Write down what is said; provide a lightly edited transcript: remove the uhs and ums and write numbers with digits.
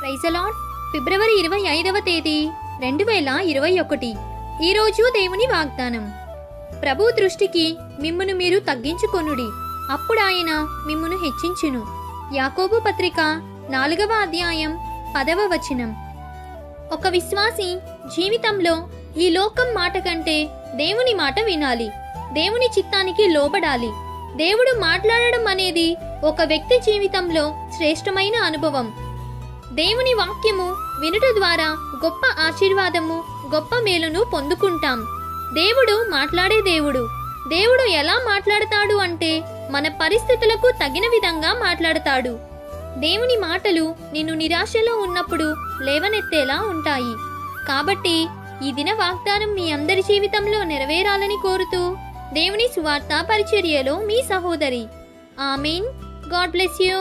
Praise the Lord. ఫిబ్రవరి 25వ తేదీ 2021. ఈరోజు దేవుని వాగ్దానం. ప్రభు దృష్టికి మిమ్మును మీరు తగ్గించుకొనుడి, అప్పుడు ఆయన మిమ్మును హెచ్చించును. యాకోబు పత్రిక 4వ అధ్యాయం 10వ వచనం. ఒక విశ్వాసి జీవితంలో ఈ లోకం మాట కంటే దేవుని మాట వినాలి, దేవుని చిత్తానికి లోబడాలి. దేవుడు మాట్లాడడం అనేది ఒక వ్యక్తి జీవితంలో శ్రేష్టమైన అనుభవం. దేవుని వాక్యము వినుట ద్వారా గొప్ప ఆశీర్వాదము, గొప్ప మేలును పొందుకుంటాం. దేవుడు మాట్లాడే దేవుడు. దేవుడు ఎలా మాట్లాడతాడు అంటే మన పరిస్థితులకు తగిన విధంగా మాట్లాడతాడు. దేవుని మాటలు నిన్ను నిరాశలో ఉన్నప్పుడు లేవనెత్తేలా ఉంటాయి. కాబట్టి ఈ దిన వాగ్దానం మీ అందరి జీవితంలో నెరవేరాలని కోరుతూ దేవుని సువార్త పరిచర్యలో మీ సహోదరి. ఆమేన్. God bless you.